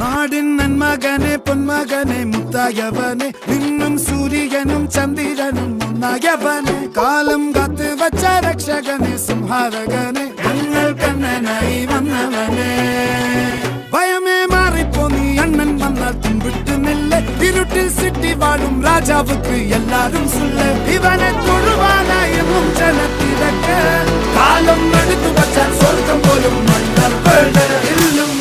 നാടിൻ നന്മകനെ പൊന്മകനെ മുത്തായവനെ നിന്നും സൂര്യനും ചന്ദ്രനും ഒന്നായവനെ കാലം കാത്ത് വച്ച രക്ഷകനെ സംഹാരകനെ ഞങ്ങൾ കണ്ണനായി വന്നവനെ ഭയമേ മാറിപ്പോ നീ അണ്ണൻ വന്നാൽ തുമ്പിട്ട് നില്ല ഇരുട്ടിൽ സിറ്റി വാഴും രാജാവുക്ക് എല്ലാരും സുല്ല ഇവനെ തൊഴുവാനായും ജനത്തിരക്ക് കാലം എടുത്തു വച്ചാൽ സ്വർഗം പോലും മണ്ണർ ഇല്ലും